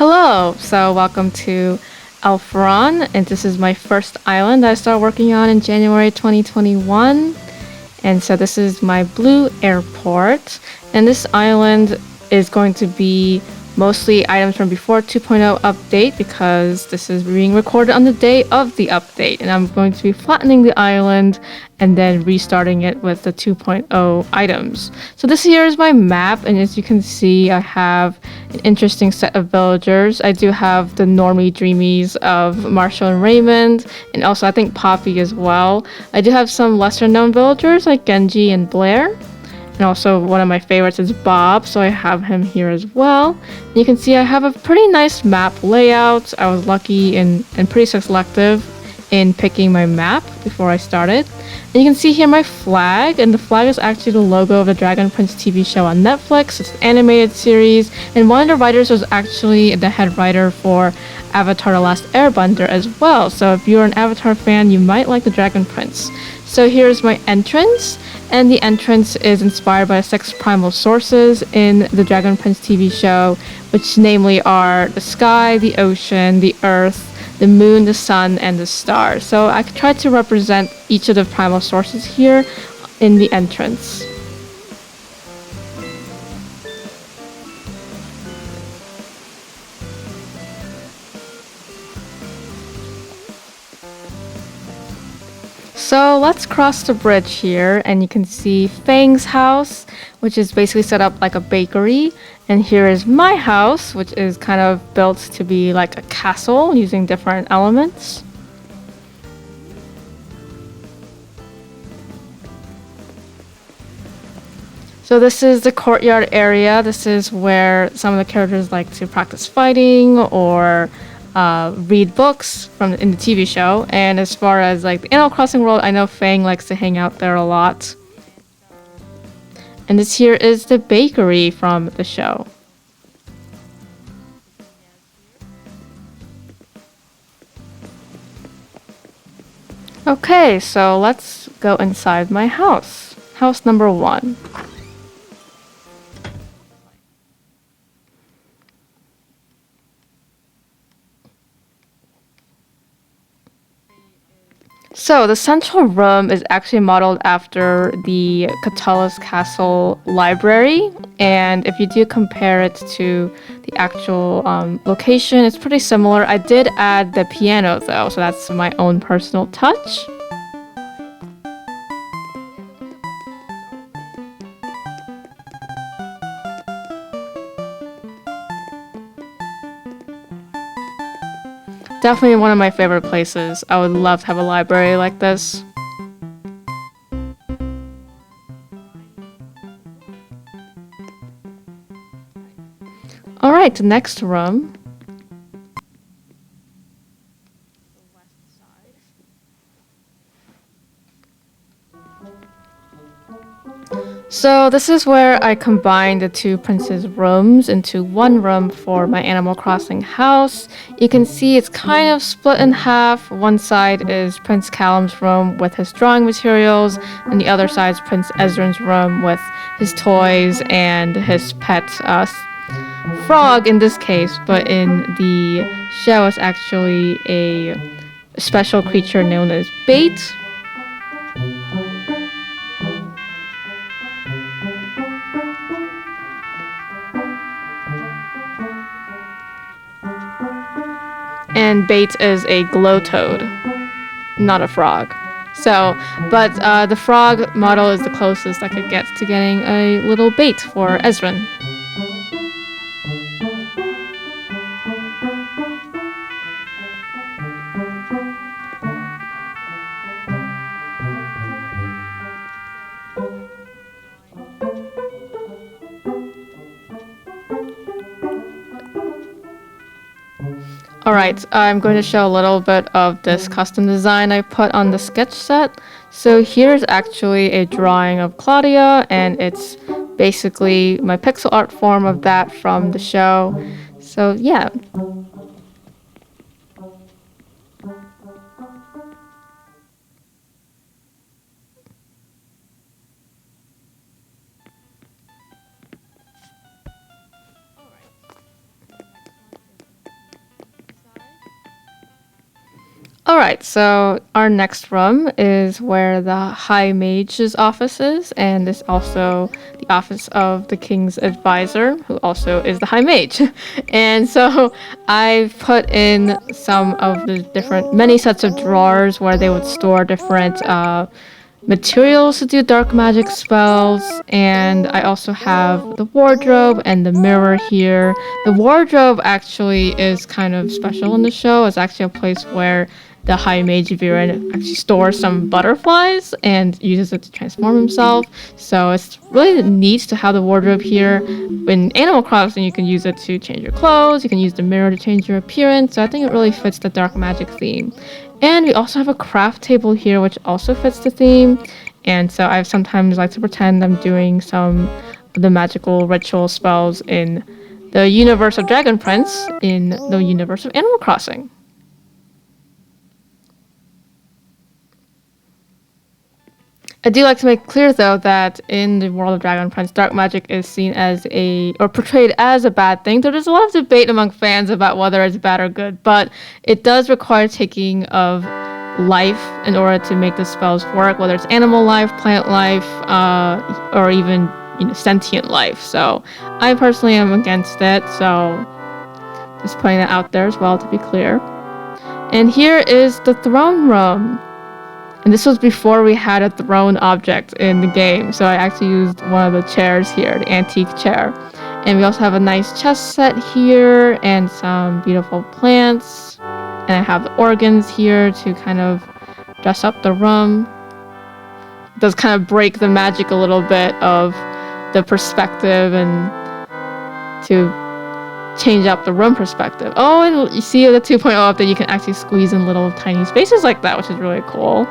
Hello! So welcome to Elfaron, and this is my first island that I started working on in January 2021. And so this is my blue airport, and this island is going to be mostly items from before 2.0 update because this is being recorded on the day of the update, and I'm going to be flattening the island and then restarting it with the 2.0 items. So this here is my map, and as you can see, I have an interesting set of villagers. I do have the normie dreamies of Marshall and Raymond, and also I think Poppy as well. I do have some lesser known villagers like Genji and Blair. And also one of my favorites is Bob, so I have him here as well. And you can see I have a pretty nice map layout. I was lucky and pretty selective in picking my map before I started. And you can see here my flag, and the flag is actually the logo of the Dragon Prince TV show on Netflix. It's an animated series, and one of the writers was actually the head writer for Avatar: The Last Airbender as well. So if you're an Avatar fan, you might like the Dragon Prince. So here's my entrance, and the entrance is inspired by 6 primal sources in the Dragon Prince TV show, which namely are the sky, the ocean, the earth, the moon, the sun, and the stars. So I tried to represent each of the primal sources here in the entrance. So let's cross the bridge here, and you can see Fang's house, which is basically set up like a bakery. And here is my house, which is kind of built to be like a castle using different elements. So this is the courtyard area. This is where some of the characters like to practice fighting or read books in the TV show. And as far as like the Animal Crossing world, I know Fang likes to hang out there a lot. And this here is the bakery from the show. Okay, so let's go inside my house. House number 1. So the central room is actually modeled after the Catullus Castle library, and if you do compare it to the actual location, it's pretty similar. I did add the piano though, so that's my own personal touch. Definitely one of my favorite places. I would love to have a library like this. Alright, next room. So this is where I combined the 2 princes' rooms into one room for my Animal Crossing house. You can see it's kind of split in half. One side is Prince Callum's room with his drawing materials, and the other side is Prince Ezrin's room with his toys and his pet frog in this case, but in the show it's actually a special creature known as Bait. And Bait is a glow toad, not a frog. So, but the frog model is the closest I could get to getting a little bait for Ezrin. Alright, I'm going to show a little bit of this custom design I put on the sketch set. So here's actually a drawing of Claudia, and it's basically my pixel art form of that from the show. So yeah. Alright, so our next room is where the High Mage's office is, and it's also the office of the King's Advisor, who also is the High Mage. And so I've put in some of the many sets of drawers where they would store different materials to do dark magic spells, and I also have the wardrobe and the mirror here. The wardrobe actually is kind of special in the show. It's actually a place where the High Mage Viren actually stores some butterflies and uses it to transform himself. So it's really neat to have the wardrobe here. In Animal Crossing, you can use it to change your clothes. You can use the mirror to change your appearance. So I think it really fits the dark magic theme. And we also have a craft table here, which also fits the theme. And so I sometimes like to pretend I'm doing some of the magical ritual spells in the universe of Dragon Prince in the universe of Animal Crossing. I do like to make clear, though, that in the world of Dragon Prince, dark magic is seen as or portrayed as a bad thing. There's a lot of debate among fans about whether it's bad or good, but it does require taking of life in order to make the spells work, whether it's animal life, plant life, or even sentient life. So I personally am against it, so just putting that out there as well to be clear. And here is the throne room. And this was before we had a throne object in the game, so I actually used one of the chairs here, the antique chair. And we also have a nice chess set here, and some beautiful plants. And I have the organs here to kind of dress up the room. It does kind of break the magic a little bit of the perspective and to change up the room perspective. Oh, and you see the 2.0 update, you can actually squeeze in little tiny spaces like that, which is really cool.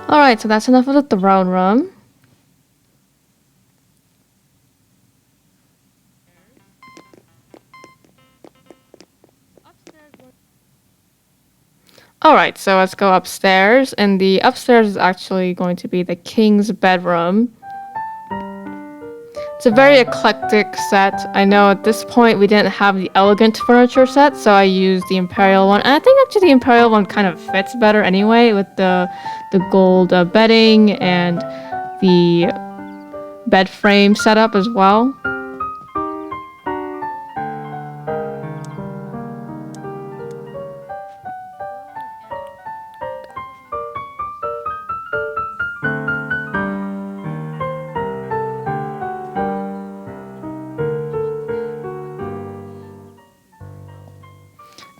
Alright, so that's enough of the throne room. Alright, so let's go upstairs, and the upstairs is actually going to be the king's bedroom. It's a very eclectic set. I know at this point we didn't have the elegant furniture set, so I used the imperial one. And I think actually the imperial one kind of fits better anyway, with the gold bedding and the bed frame setup as well.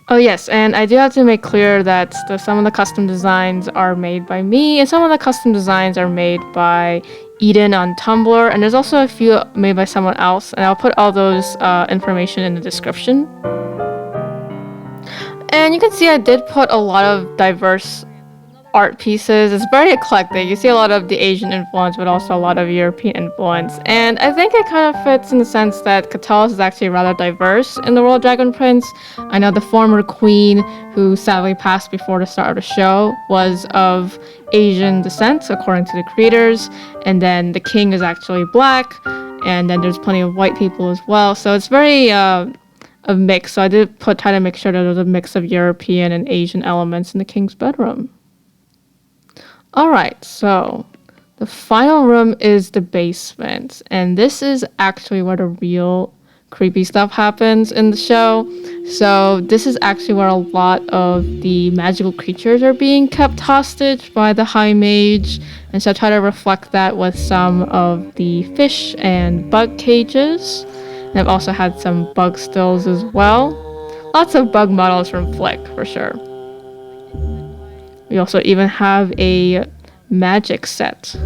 Oh yes, and I do have to make clear that some of the custom designs are made by me, and some of the custom designs are made by Eden on Tumblr, and there's also a few made by someone else, and I'll put all those information in the description. And you can see I did put a lot of diverse art pieces. It's very eclectic. You see a lot of the Asian influence, but also a lot of European influence. And I think it kind of fits in the sense that Catalyst is actually rather diverse in the world of Dragon Prince. I know the former queen, who sadly passed before the start of the show, was of Asian descent, according to the creators. And then the king is actually black, and then there's plenty of white people as well. So it's very a mix. So I did try to make sure that there's a mix of European and Asian elements in the king's bedroom. Alright, so the final room is the basement, and this is actually where the real creepy stuff happens in the show. So this is actually where a lot of the magical creatures are being kept hostage by the High Mage, and so I try to reflect that with some of the fish and bug cages. And I've also had some bug stills as well. Lots of bug models from Flick, for sure. We also even have a magic set. So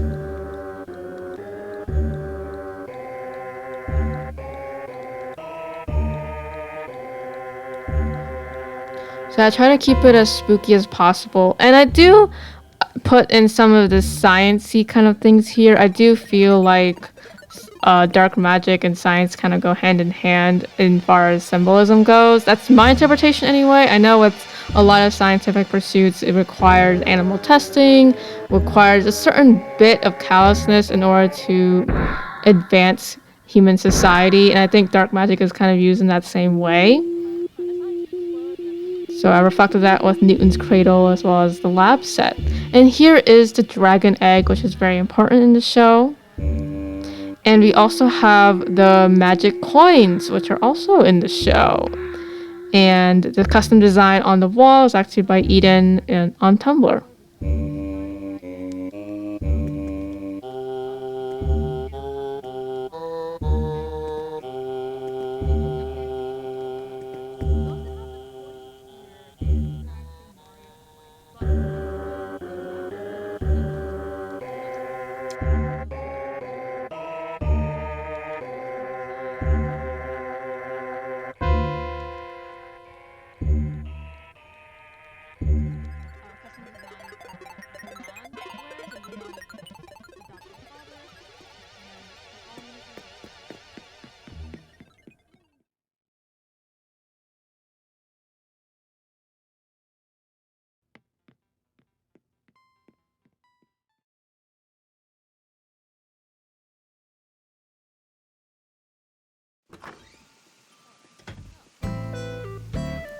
I try to keep it as spooky as possible. And I do put in some of the science-y kind of things here. I do feel like dark magic and science kind of go hand in hand as far as symbolism goes. That's my interpretation anyway. I know with a lot of scientific pursuits, it requires animal testing, requires a certain bit of callousness in order to advance human society, and I think dark magic is kind of used in that same way. So I reflected that with Newton's cradle as well as the lab set. And here is the dragon egg, which is very important in the show. And we also have the magic coins, which are also in the show. And the custom design on the wall is actually by Eden on Tumblr.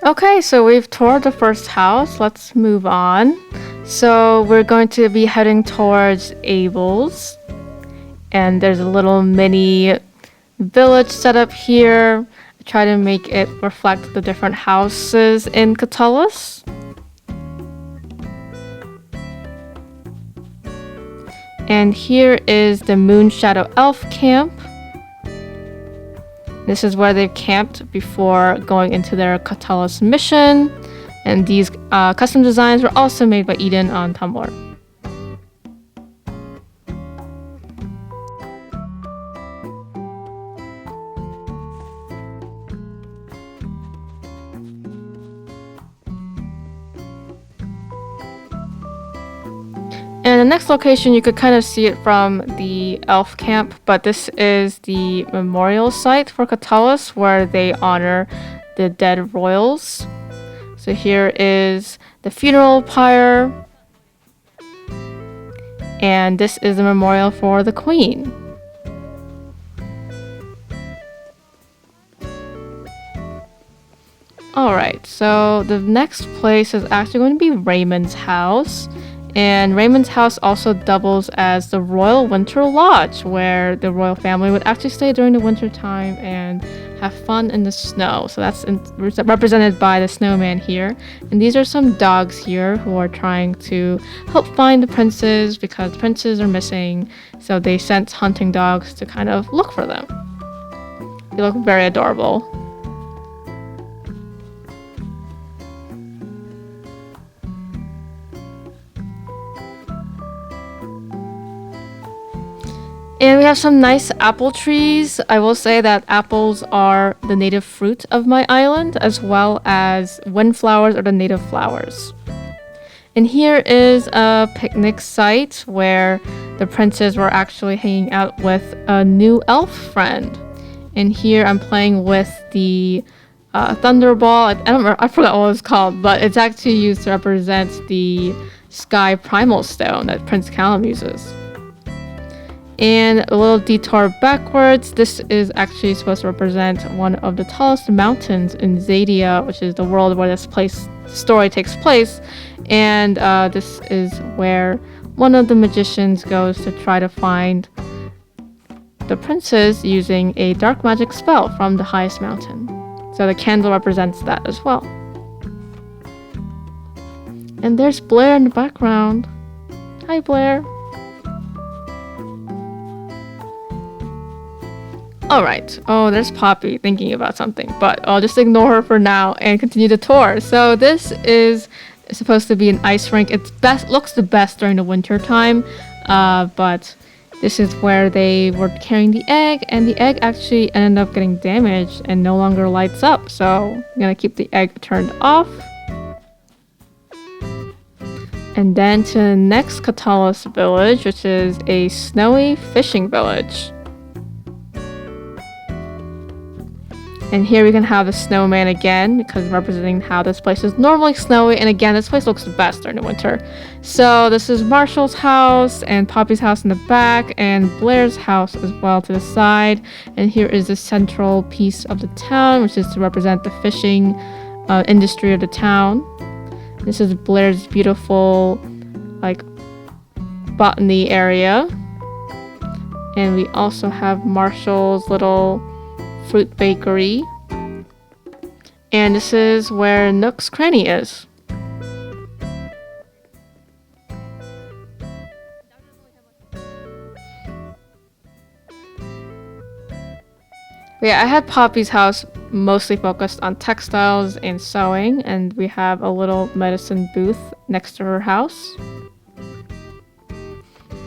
Okay, so we've toured the first house. Let's move on. So we're going to be heading towards Abel's. And there's a little mini village set up here. I try to make it reflect the different houses in Catullus. And here is the Moonshadow Elf camp. This is where they've camped before going into their Catullus mission. And these custom designs were also made by Eden on Tumblr. And the next location, you could kind of see it from the elf camp, but this is the memorial site for Catullus where they honor the dead royals. So here is the funeral pyre, and this is the memorial for the queen. Alright, so the next place is actually going to be Raymonds House. And Raymonds House also doubles as the Royal Winter Lodge, where the royal family would actually stay during the winter time and have fun in the snow. So that's represented by the snowman here. And these are some dogs here who are trying to help find the princes because the princes are missing. So they sent hunting dogs to kind of look for them. They look very adorable. And we have some nice apple trees. I will say that apples are the native fruit of my island, as well as windflowers are the native flowers. And here is a picnic site where the princes were actually hanging out with a new elf friend. And here I'm playing with the Thunderball. I forgot what it's called, but it's actually used to represent the Sky Primal Stone that Prince Callum uses. And a little detour backwards, this is actually supposed to represent one of the tallest mountains in Zadia, which is the world where this story takes place. And this is where one of the magicians goes to try to find the princes using a dark magic spell from the highest mountain. So the candle represents that as well. And there's Blair in the background. Hi, Blair. Alright, oh, there's Poppy thinking about something, but I'll just ignore her for now and continue the tour. So this is supposed to be an ice rink. It looks the best during the winter time, but this is where they were carrying the egg, and the egg actually ended up getting damaged and no longer lights up. So I'm gonna keep the egg turned off. And then to the next Catullus village, which is a snowy fishing village. And here we can have the snowman again, because representing how this place is normally snowy. And again, this place looks the best during the winter. So this is Marshall's house and Poppy's house in the back and Blair's house as well to the side. And here is the central piece of the town, which is to represent the fishing industry of the town. This is Blair's beautiful, like, botany area. And we also have Marshall's little fruit bakery. And this is where Nook's Cranny is. Yeah, I had Poppy's house mostly focused on textiles and sewing, and we have a little medicine booth next to her house.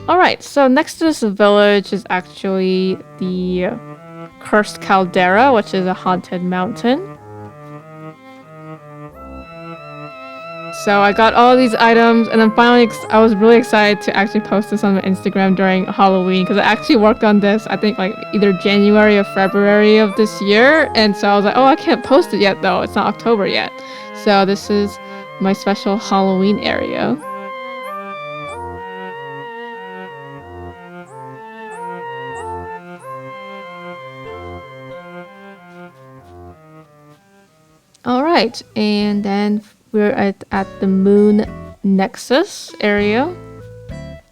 Alright, so next to this village is actually the Cursed Caldera, which is a haunted mountain. So I got all these items, and then finally I was really excited to actually post this on my Instagram during Halloween, because I actually worked on this, I think like either January or February of this year, and so I was like, oh, I can't post it yet though, it's not October yet. So this is my special Halloween area. Alright, and then we're at the Moon Nexus area.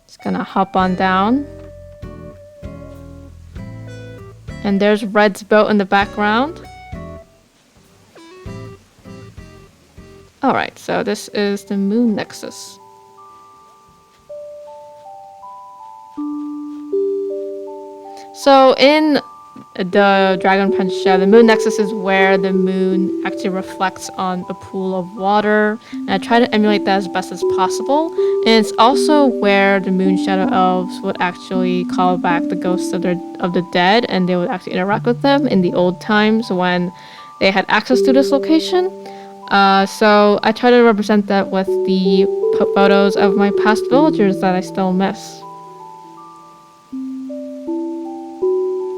Just gonna hop on down. And there's Red's boat in the background. Alright, so this is the Moon Nexus. So in the Dragon Prince show, the Moon Nexus is where the moon actually reflects on a pool of water, and I try to emulate that as best as possible. And it's also where the Moon Shadow Elves would actually call back the ghosts of the dead, and they would actually interact with them in the old times when they had access to this location. So I try to represent that with the photos of my past villagers that I still miss.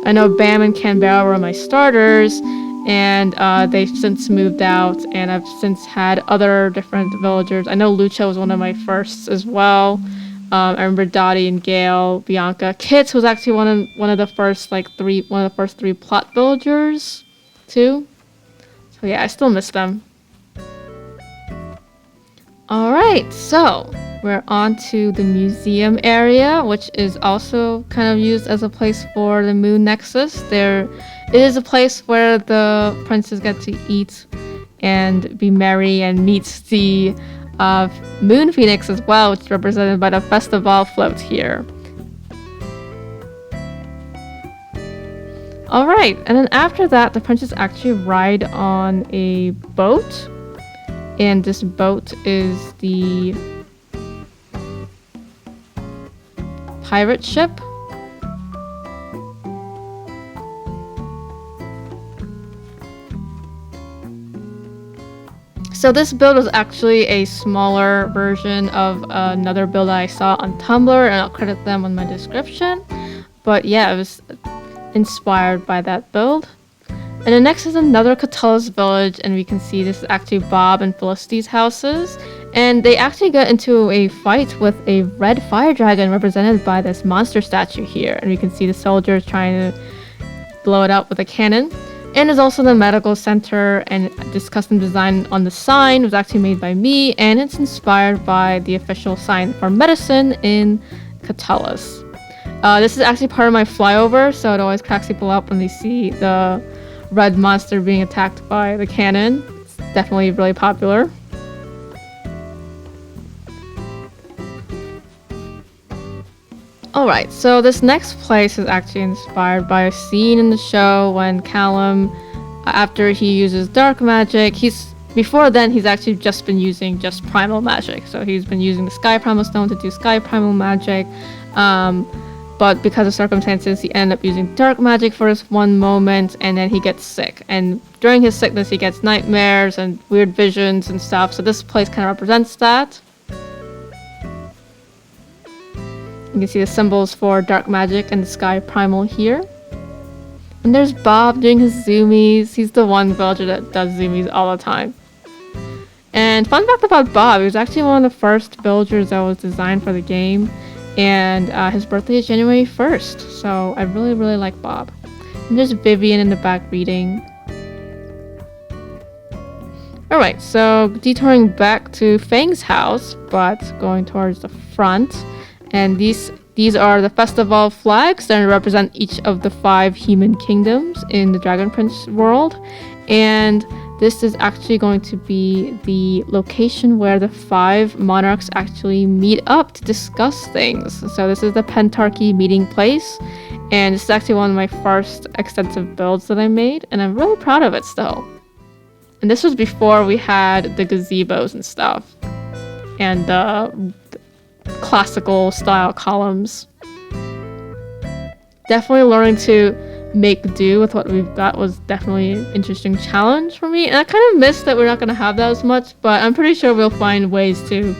I know Bam and Canberra were my starters, and they've since moved out, and I've since had other different villagers. I know Lucha was one of my firsts as well. I remember Dottie and Gail, Bianca. Kits was actually one of the first three plot villagers too. So yeah, I still miss them. Alright, so we're on to the museum area, which is also kind of used as a place for the Moon Nexus. It is a place where the princes get to eat and be merry and meet the Moon Phoenix as well, which is represented by the festival float here. Alright, and then after that, the princes actually ride on a boat. And this boat is the pirate ship. So this build was actually a smaller version of another build I saw on Tumblr, and I'll credit them on my description. But yeah, it was inspired by that build. And then next is another Catullus village, and we can see this is actually Bob and Felicity's houses. And they actually got into a fight with a red fire dragon represented by this monster statue here. And we can see the soldiers trying to blow it up with a cannon. And there's also the medical center, and this custom design on the sign was actually made by me, and it's inspired by the official sign for medicine in Catullus. This is actually part of my flyover, so it always cracks people up when they see the red monster being attacked by the cannon. It's definitely really popular. Alright, so this next place is actually inspired by a scene in the show when Callum, after he uses dark magic, before then he's actually just been using just primal magic. So he's been using the Sky Primal Stone to do Sky Primal magic. But because of circumstances, he ended up using dark magic for this one moment, and then he gets sick. And during his sickness, he gets nightmares and weird visions and stuff. So this place kind of represents that. You can see the symbols for dark magic and the Sky Primal here. And there's Bob doing his zoomies. He's the one villager that does zoomies all the time. And fun fact about Bob, he was actually one of the first villagers that was designed for the game. And his birthday is January 1st. So I really, really like Bob. And there's Vivian in the back reading. Alright, so detouring back to Fang's house, but going towards the front. And these are the festival flags that represent each of the 5 human kingdoms in the Dragon Prince world. And this is actually going to be the location where the 5 monarchs actually meet up to discuss things. So this is the Pentarchy meeting place. And this is actually one of my first extensive builds that I made. And I'm really proud of it still. And this was before we had the gazebos and stuff. And the classical style columns. Definitely learning to make do with what we've got was definitely an interesting challenge for me. And I kind of miss that we're not going to have that as much. But I'm pretty sure we'll find ways to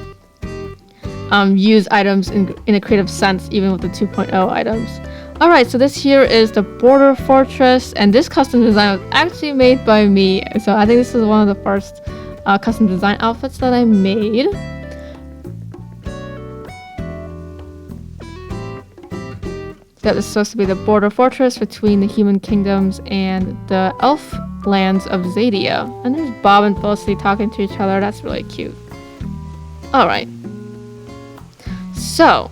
use items in a creative sense, even with the 2.0 items. Alright, so this here is the border fortress, and this custom design was actually made by me. So I think this is one of the first custom design outfits that I made. That is supposed to be the border fortress between the human kingdoms and the elf lands of Zadia. And there's Bob and Felicity talking to each other. That's really cute. Alright. So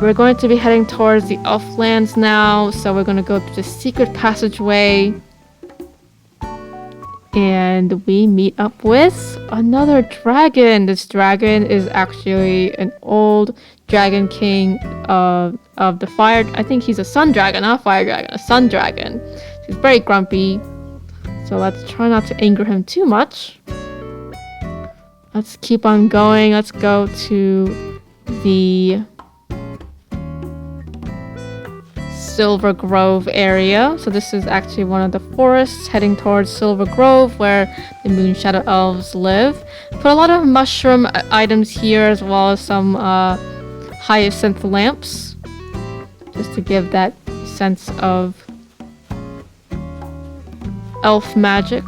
we're going to be heading towards the elf lands now. So we're going to go through the secret passageway. And we meet up with another dragon. This dragon is actually an old dragon king of the fire. I think he's a sun dragon, not a fire dragon, a sun dragon. He's very grumpy. So let's try not to anger him too much. Let's keep on going. Let's go to the Silver Grove area. So this is actually one of the forests heading towards Silver Grove where the Moon Shadow Elves live. Put a lot of mushroom items here as well as some hyacinth lamps just to give that sense of elf magic.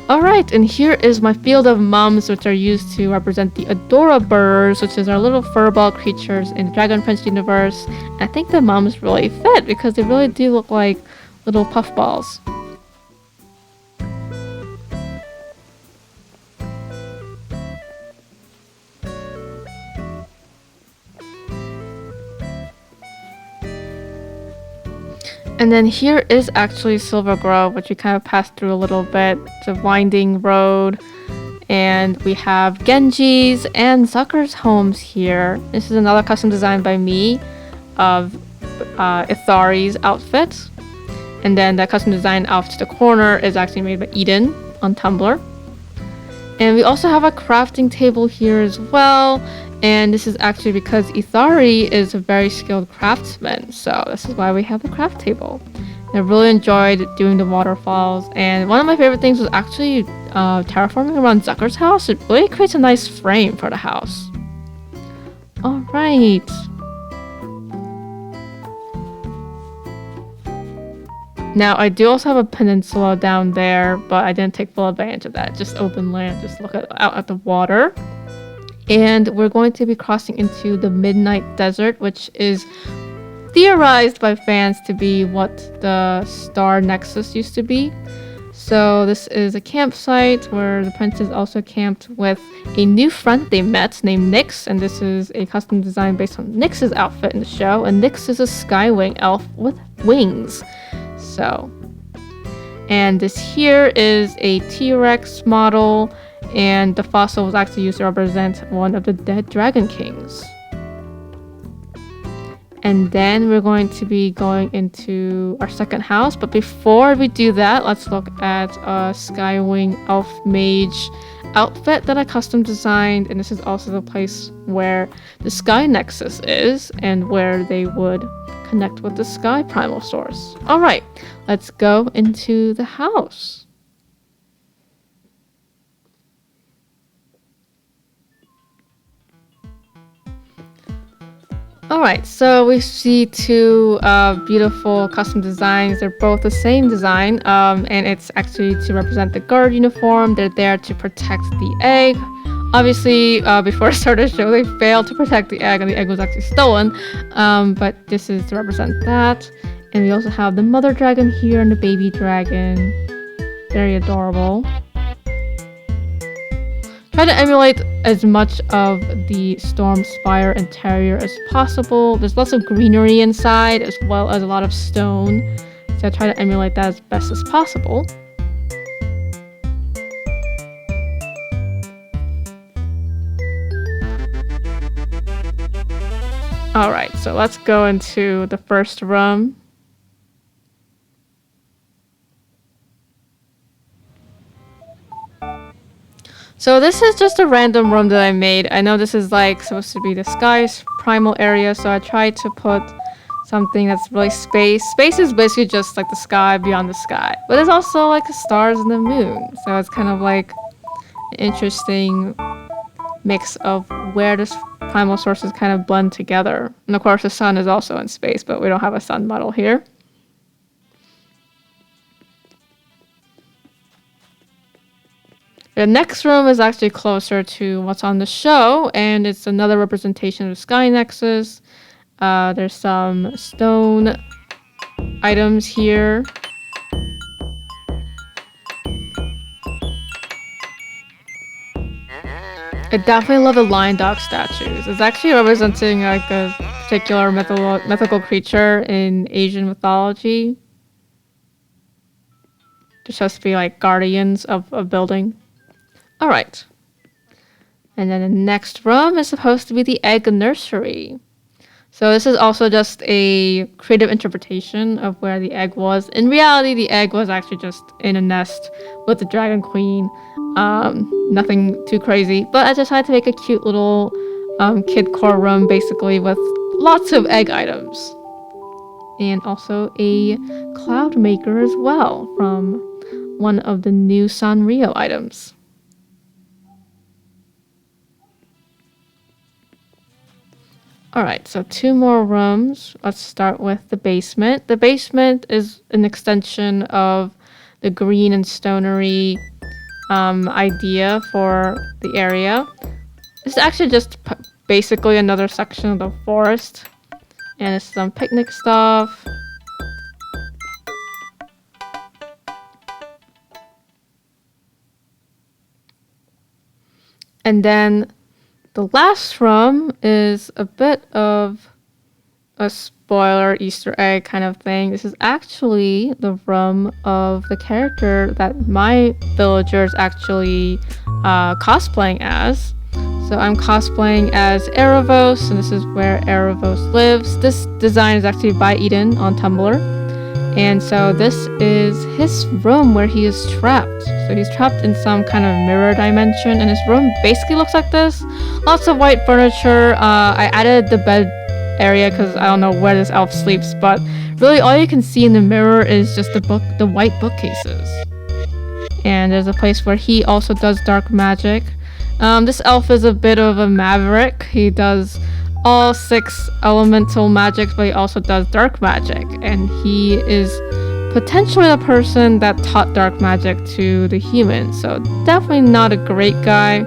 Alright, and here is my field of mums, which are used to represent the Adoraburs, which is our little furball creatures in the Dragon Prince universe. And I think the mums really fit because they really do look like little puffballs. And then here is actually Silver Grove, which we kind of passed through a little bit. It's a winding road. And we have Genji's and Zucker's homes here. This is another custom design by me of Ethari's outfit. And then that custom design off to the corner is actually made by Eden on Tumblr. And we also have a crafting table here as well. And this is actually because Ethari is a very skilled craftsman. So this is why we have the craft table. And I really enjoyed doing the waterfalls. And one of my favorite things was actually terraforming around Zucker's house. It really creates a nice frame for the house. Alright. Now I do also have a peninsula down there, but I didn't take full advantage of that. Just open land, just look out at the water. And we're going to be crossing into the Midnight Desert, which is theorized by fans to be what the Star Nexus used to be. So this is a campsite where the princes also camped with a new friend they met named Nyx, and this is a custom design based on Nyx's outfit in the show. And Nyx is a skywing elf with wings. So, and this here is a T-Rex model. And the fossil was actually used to represent one of the dead Dragon Kings. And then we're going to be going into our second house. But before we do that, let's look at a Skywing Elf Mage outfit that I custom designed. And this is also the place where the Sky Nexus is and where they would connect with the Sky Primal Source. Alright, let's go into the house. Alright, so we see two beautiful custom designs. They're both the same design, and it's actually to represent the guard uniform. They're there to protect the egg. Obviously, before I started the show, they failed to protect the egg, and the egg was actually stolen. But this is to represent that. And we also have the mother dragon here and the baby dragon. Very adorable. Try to emulate as much of the Storm Spire interior as possible. There's lots of greenery inside as well as a lot of stone. So I try to emulate that as best as possible. Alright, so let's go into the first room. So this is just a random room that I made. I know this is like supposed to be the sky's primal area, so I tried to put something that's really space. Space is basically just like the sky beyond the sky. But it's also like the stars and the moon. So it's kind of like an interesting mix of where the primal sources kind of blend together. And of course the sun is also in space, but we don't have a sun model here. The next room is actually closer to what's on the show, and it's another representation of Sky Nexus. There's some stone items here. I definitely love the lion dog statues. It's actually representing like a particular mythical creature in Asian mythology. They're supposed to be like guardians of a building. Alright. And then the next room is supposed to be the egg nursery. So this is also just a creative interpretation of where the egg was. In reality, the egg was actually just in a nest with the dragon queen. Nothing too crazy. But I decided to make a cute little kid core room basically with lots of egg items. And also a cloud maker as well from one of the new Sanrio items. Alright, so two more rooms. Let's start with the basement. The basement is an extension of the green and stonery idea for the area. It's actually just basically another section of the forest. And it's some picnic stuff. And then the last room is a bit of a spoiler Easter egg kind of thing. This is actually the room of the character that my villager is actually cosplaying as. So I'm cosplaying as Erebos, and this is where Erebos lives. This design is actually by Eden on Tumblr. And so this is his room where he is trapped. So he's trapped in some kind of mirror dimension, and his room basically looks like this. Lots of white furniture. I added the bed area because I don't know where this elf sleeps, but really all you can see in the mirror is just the white bookcases. And there's a place where he also does dark magic. This elf is a bit of a maverick. He does all 6 elemental magics, but he also does dark magic. And he is potentially the person that taught dark magic to the humans. So definitely not a great guy.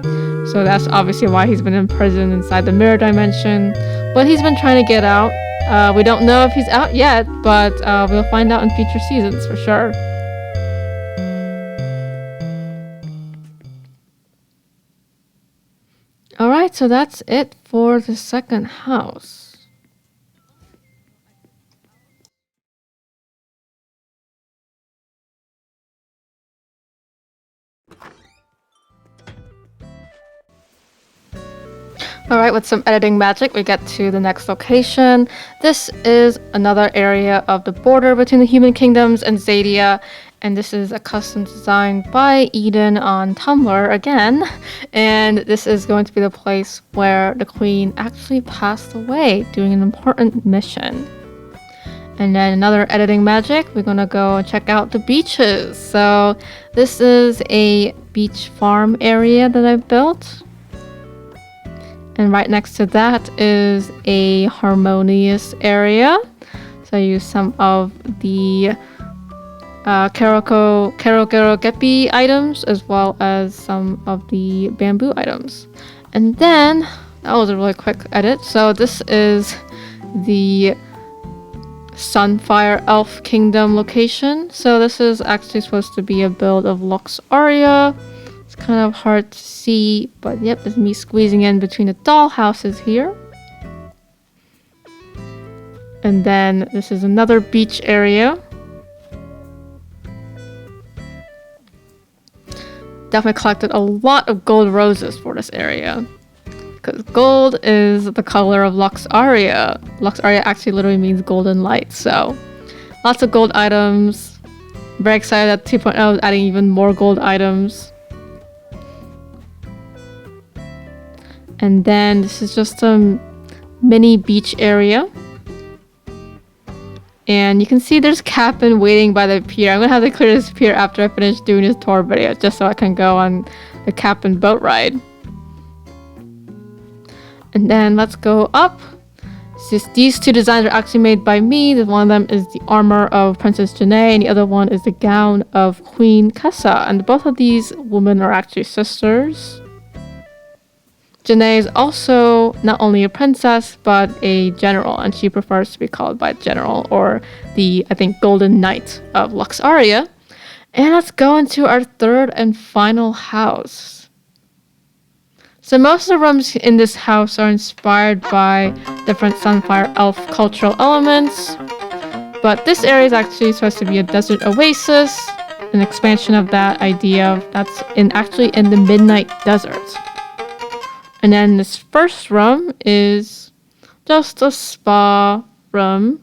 So that's obviously why he's been imprisoned inside the mirror dimension. But he's been trying to get out. We don't know if he's out yet, but we'll find out in future seasons for sure. Alright, so that's it for the second house. Alright, with some editing magic, we get to the next location. This is another area of the border between the human kingdoms and Zadia. And this is a custom design by Eden on Tumblr again. And this is going to be the place where the queen actually passed away doing an important mission. And then another editing magic, we're gonna go and check out the beaches. So this is a beach farm area that I built. And right next to that is a harmonious area. So I use some of the Kerokerogepi items as well as some of the bamboo items. And then, that was a really quick edit. So this is the Sunfire Elf Kingdom location. So this is actually supposed to be a build of Lux Aria. It's kind of hard to see, but yep, there's me squeezing in between the doll houses here. And then this is another beach area. Definitely collected a lot of gold roses for this area. Because gold is the color of Lux Aria. Lux Aria actually literally means golden light, so lots of gold items. Very excited that 2.0 is adding even more gold items. And then this is just a mini beach area. And you can see there's Captain waiting by the pier. I'm gonna have to clear this pier after I finish doing this tour video, just so I can go on the Captain boat ride. And then let's go up. These two designs are actually made by me. One of them is the armor of Princess Janai, and the other one is the gown of Queen Khessa. And both of these women are actually sisters. Janai is also not only a princess, but a general, and she prefers to be called by general, or the, I think, Golden Knight of Lux Aria. And let's go into our third and final house. So most of the rooms in this house are inspired by different Sunfire Elf cultural elements, but this area is actually supposed to be a desert oasis, an expansion of that idea that's actually in the Midnight Desert. And then this first room is just a spa room.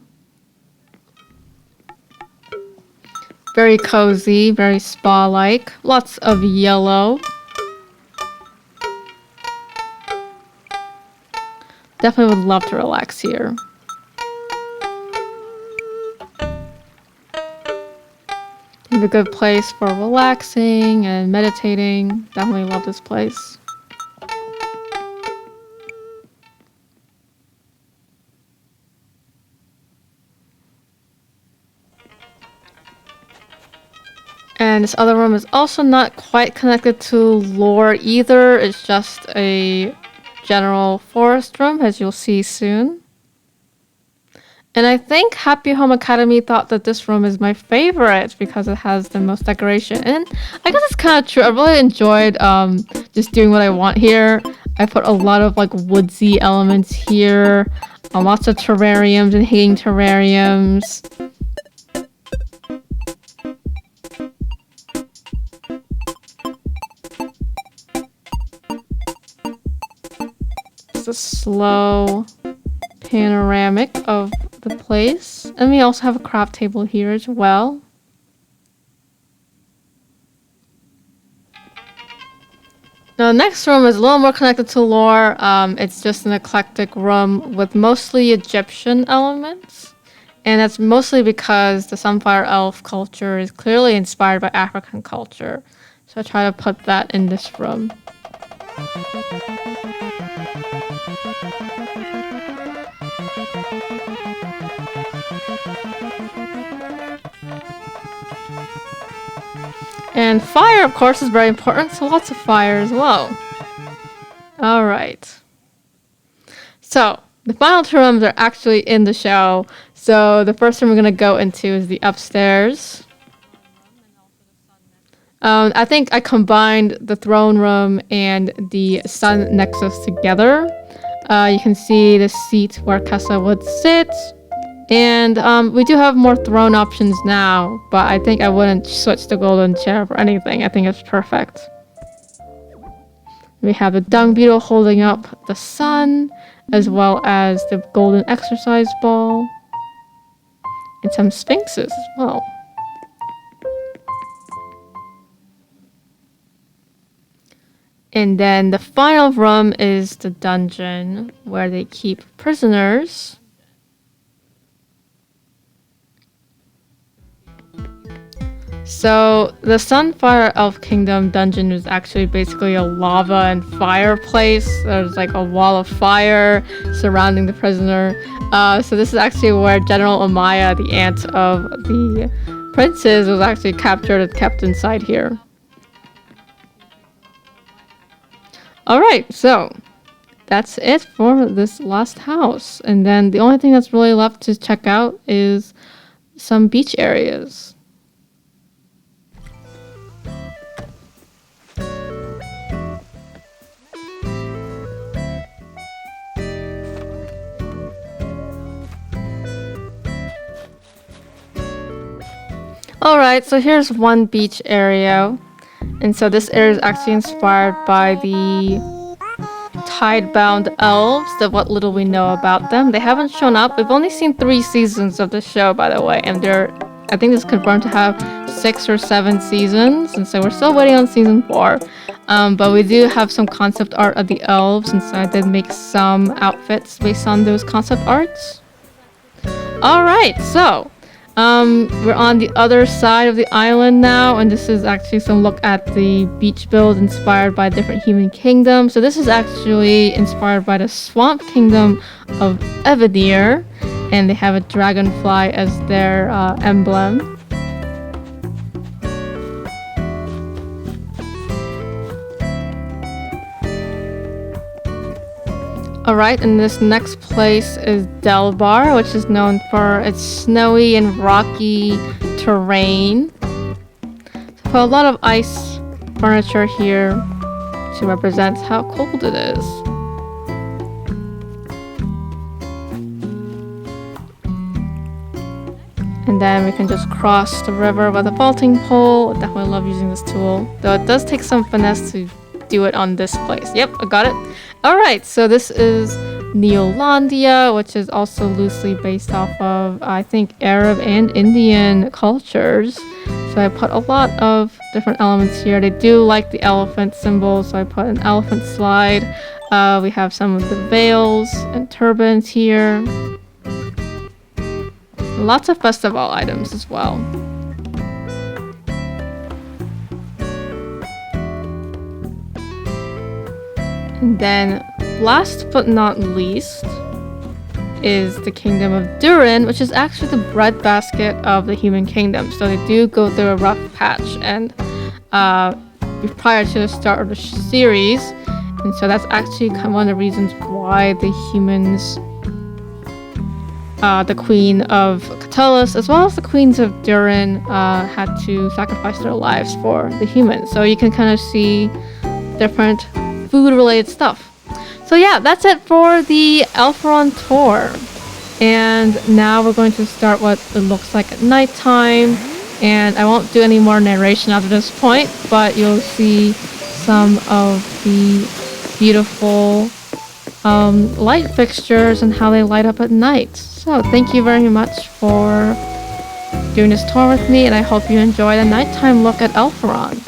Very cozy, very spa-like. Lots of yellow. Definitely would love to relax here. It's a good place for relaxing and meditating. Definitely love this place. And this other room is also not quite connected to lore either. It's just a general forest room, as you'll see soon. And I think Happy Home Academy thought that this room is my favorite because it has the most decoration. And I guess it's kind of true. I really enjoyed just doing what I want here. I put a lot of like woodsy elements here. Lots of terrariums and hanging terrariums. A slow panoramic of the place, and we also have a craft table here as well. Now the next room is a little more connected to lore. It's just an eclectic room with mostly Egyptian elements, and that's mostly because the Sunfire Elf culture is clearly inspired by African culture, so I try to put that in this room. And fire, of course, is very important, so lots of fire as well. Alright. So, the final two rooms are actually in the show. So, the first room we're going to go into is the upstairs. I think I combined the throne room and the sun nexus together. You can see the seat where Khessa would sit. And we do have more throne options now, but I think I wouldn't switch the golden chair for anything. I think it's perfect. We have the dung beetle holding up the sun, as well as the golden exercise ball. And some sphinxes as well. And then the final room is the dungeon where they keep prisoners. So the Sunfire Elf Kingdom dungeon is actually basically a lava and fire place. There's like a wall of fire surrounding the prisoner. So this is actually where General Amaya, the aunt of the princes, was actually captured and kept inside here. Alright, so that's it for this last house. And then the only thing that's really left to check out is some beach areas. Alright, so here's one beach area. And so this area is actually inspired by the tide-bound elves, that what little we know about them. They haven't shown up. We've only seen 3 seasons of the show, by the way, and I think it's confirmed to have 6 or 7 seasons, and so we're still waiting on season 4. But we do have some concept art of the elves, and so I did make some outfits based on those concept arts. Alright, so we're on the other side of the island now, and this is actually some look at the beach build inspired by different human kingdoms. So this is actually inspired by the swamp kingdom of Evadir, and they have a dragonfly as their emblem. Alright, and this next place is Delbar, which is known for its snowy and rocky terrain. So put a lot of ice furniture here to represent how cold it is. And then we can just cross the river with a vaulting pole. I definitely love using this tool, though it does take some finesse to do it on this place. Yep, I got it. Alright, so this is Neolandia, which is also loosely based off of, I think, Arab and Indian cultures. So I put a lot of different elements here. They do like the elephant symbol, so I put an elephant slide. We have some of the veils and turbans here. Lots of festival items as well. And then, last but not least, is the kingdom of Durin, which is actually the breadbasket of the human kingdom. So they do go through a rough patch, and prior to the start of the series, and so that's actually one of the reasons why the humans, the queen of Catullus, as well as the queens of Durin, had to sacrifice their lives for the humans. So you can kind of see different food-related stuff. So yeah, that's it for the Elfaron tour. And now we're going to start what it looks like at nighttime. And I won't do any more narration after this point, but you'll see some of the beautiful light fixtures and how they light up at night. So thank you very much for doing this tour with me, and I hope you enjoy the nighttime look at Elfaron.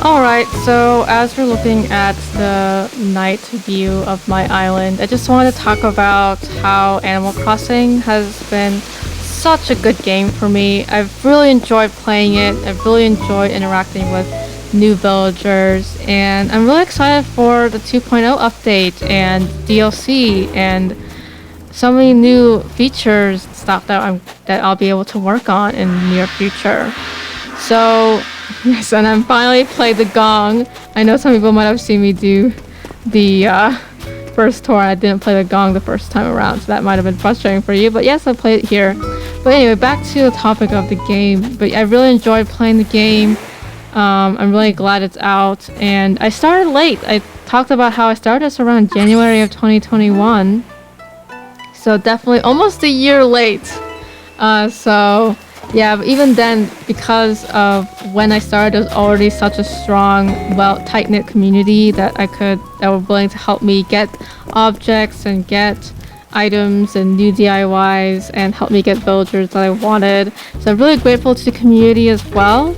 Alright, so as we're looking at the night view of my island, I just wanted to talk about how Animal Crossing has been such a good game for me. I've really enjoyed playing it. I've really enjoyed interacting with new villagers, and I'm really excited for the 2.0 update and DLC and so many new features and stuff that I'll be able to work on in the near future. So yes, and I'm finally played the gong. I know some people might have seen me do the first tour. I didn't play the gong the first time around, so that might have been frustrating for you. But yes, I played it here. But anyway, back to the topic of the game. But I really enjoyed playing the game. I'm really glad it's out. And I started late. I talked about how I started this around January of 2021. So definitely almost a year late. So yeah, but even then, because of when I started, there was already such a strong, tight-knit community that were willing to help me get objects and get items and new DIYs and help me get villagers that I wanted. So I'm really grateful to the community as well.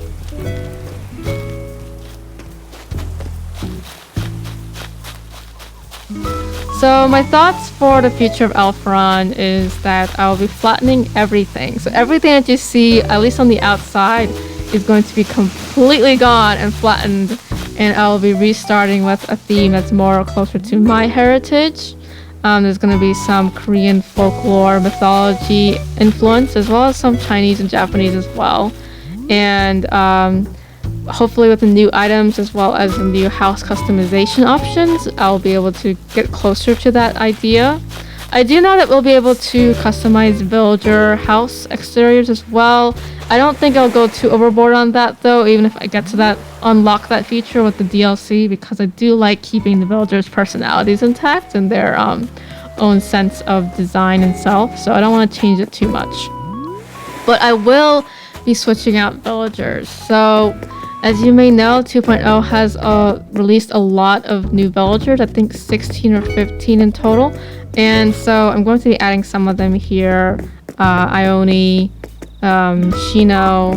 So So my thoughts for the future of Elfaron is that I will be flattening everything. So everything that you see, at least on the outside, is going to be completely gone and flattened. And I will be restarting with a theme that's more closer to my heritage. There's going to be some Korean folklore, mythology influence, as well as some Chinese and Japanese as well. And hopefully with the new items as well as the new house customization options, I'll be able to get closer to that idea. I do know that we'll be able to customize villager house exteriors as well. I don't think I'll go too overboard on that though, even if I get to that, unlock that feature with the DLC, because I do like keeping the villagers' personalities intact and their own sense of design and self, so I don't want to change it too much. But I will be switching out villagers. So as you may know, 2.0 has released a lot of new villagers, I think 16 or 15 in total. And so I'm going to be adding some of them here. Ione, Shino,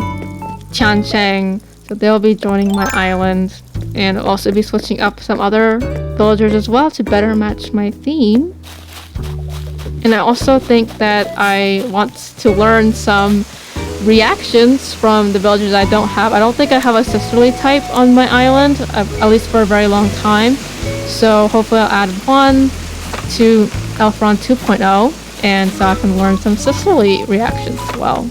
Tiancheng. So they'll be joining my island. And I'll also be switching up some other villagers as well to better match my theme. And I also think that I want to learn some reactions from the villagers I don't have. I don't think I have a sisterly type on my island, at least for a very long time. So hopefully I'll add one to Elfaron 2.0, and so I can learn some sisterly reactions as well.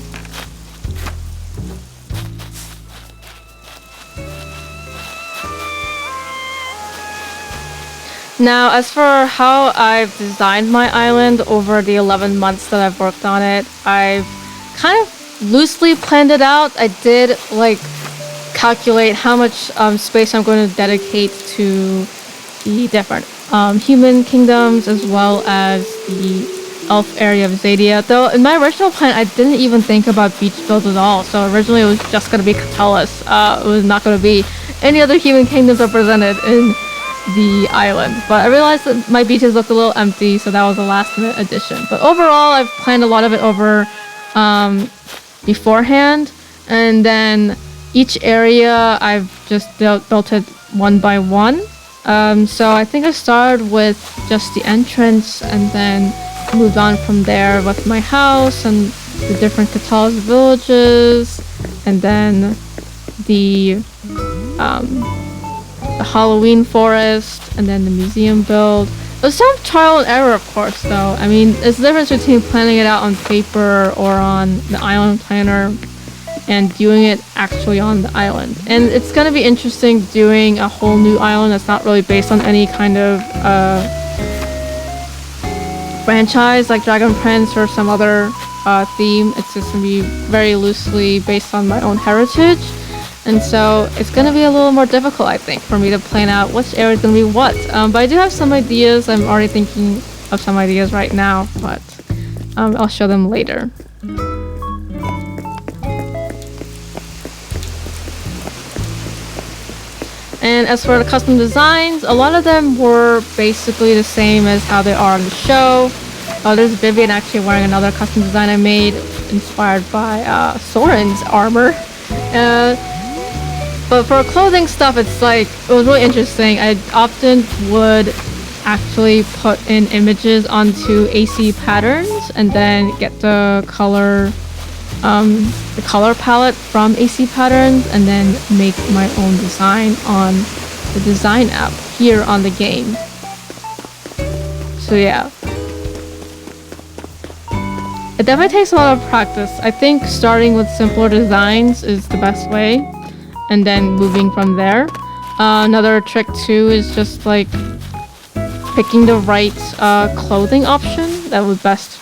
Now, as for how I've designed my island over the 11 months that I've worked on it, I've kind of loosely planned it out. I did like calculate how much space I'm going to dedicate to the different human kingdoms as well as the elf area of Zadia. Though in my original plan, I didn't even think about beach builds at all. So originally it was just going to be Catullus. It was not going to be any other human kingdoms represented in the island. But I realized that my beaches looked a little empty, so that was a last minute addition. But overall, I've planned a lot of it over beforehand, and then each area I've just built it one by one. So I think I started with just the entrance and then moved on from there with my house and the different Catullus villages, and then the Halloween forest, and then the museum build. It was some trial and error, of course, though. I mean, it's the difference between planning it out on paper or on the island planner and doing it actually on the island. And it's going to be interesting doing a whole new island that's not really based on any kind of franchise like Dragon Prince or some other theme. It's just going to be very loosely based on my own heritage. And so it's going to be a little more difficult, I think, for me to plan out which area is going to be what. But I do have some ideas. I'm already thinking of some ideas right now, but I'll show them later. And as for the custom designs, a lot of them were basically the same as how they are on the show. There's Vivian actually wearing another custom design I made, inspired by Soren's armor. But for clothing stuff, it's like, it was really interesting. I often would actually put in images onto AC patterns and then get the color palette from AC patterns and then make my own design on the design app here on the game. So yeah. It definitely takes a lot of practice. I think starting with simpler designs is the best way, and then moving from there. Another trick too is just like picking the right clothing option that would best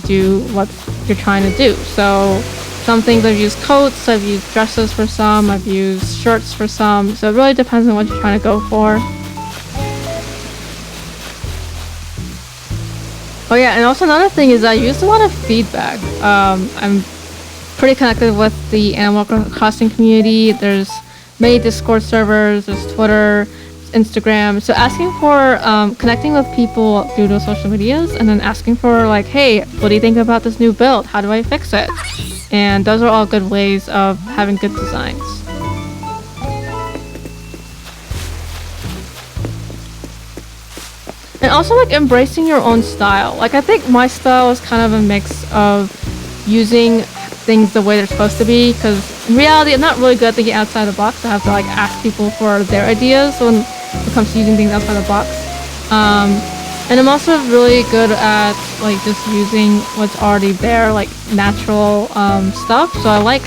do what you're trying to do. So some things I've used coats, I've used dresses for some, I've used shirts for some. So it really depends on what you're trying to go for. Oh yeah, and also another thing is I used a lot of feedback. I'm pretty connected with the Animal Crossing community. There's many Discord servers, there's Twitter, Instagram. So asking for connecting with people through those social medias, and then asking for like, hey, what do you think about this new build? How do I fix it? And those are all good ways of having good designs. And also like embracing your own style. Like I think my style is kind of a mix of using things the way they're supposed to be, because in reality I'm not really good at thinking outside the box. I have to like ask people for their ideas when it comes to using things outside the box. And I'm also really good at like just using what's already there, like natural stuff. So I like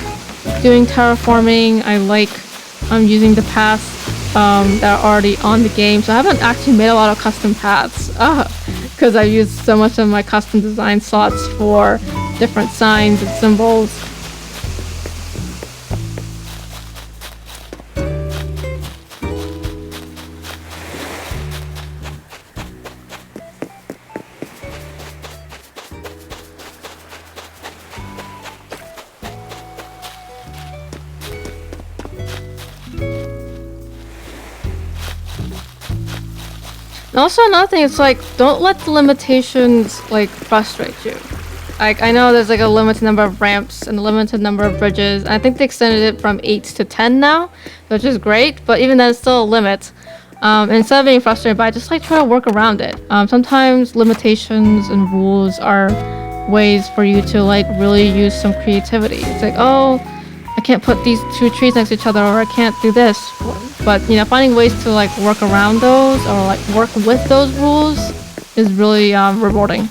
doing terraforming. I like using the paths that are already on the game. So I haven't actually made a lot of custom paths because I used so much of my custom design slots for different signs and symbols. And also another thing, it's like, don't let the limitations like frustrate you. Like I know there's like a limited number of ramps and a limited number of bridges. And I think they extended it from 8 to 10 now, which is great, but even then it's still a limit. And instead of being frustrated by it, just like try to work around it. Sometimes limitations and rules are ways for you to like really use some creativity. It's like, oh, I can't put these two trees next to each other, or I can't do this. But you know, finding ways to like work around those or like work with those rules is really rewarding.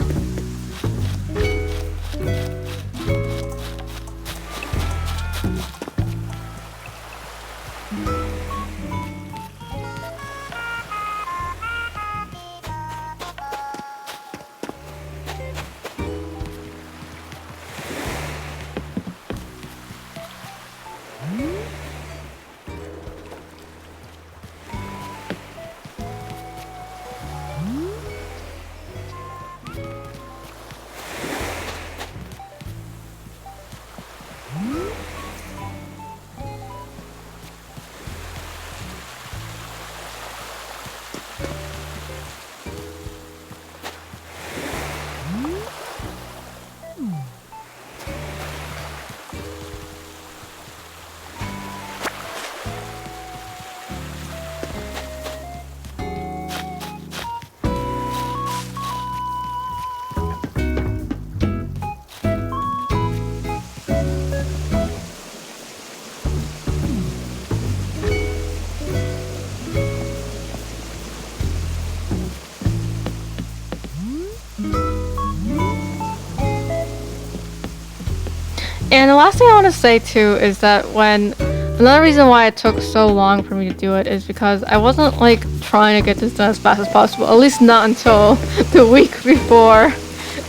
And the last thing I want to say too is that another reason why it took so long for me to do it is because I wasn't like trying to get this done as fast as possible, at least not until the week before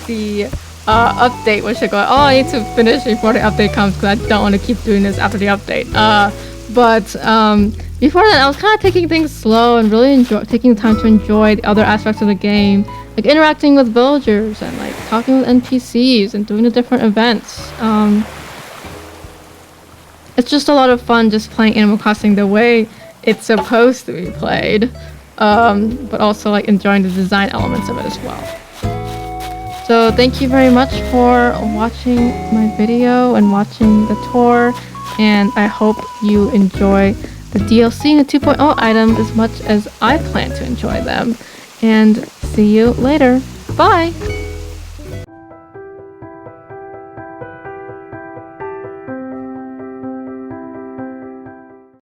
the update, which I go, oh, I need to finish before the update comes because I don't want to keep doing this after the update. But before that, I was kind of taking things slow and really taking time to enjoy the other aspects of the game, like interacting with villagers and like talking with NPCs and doing the different events. It's just a lot of fun just playing Animal Crossing the way it's supposed to be played, but also like enjoying the design elements of it as well. So thank you very much for watching my video and watching the tour, and I hope you enjoy the DLC and the 2.0 items as much as I plan to enjoy them. And see you later. Bye!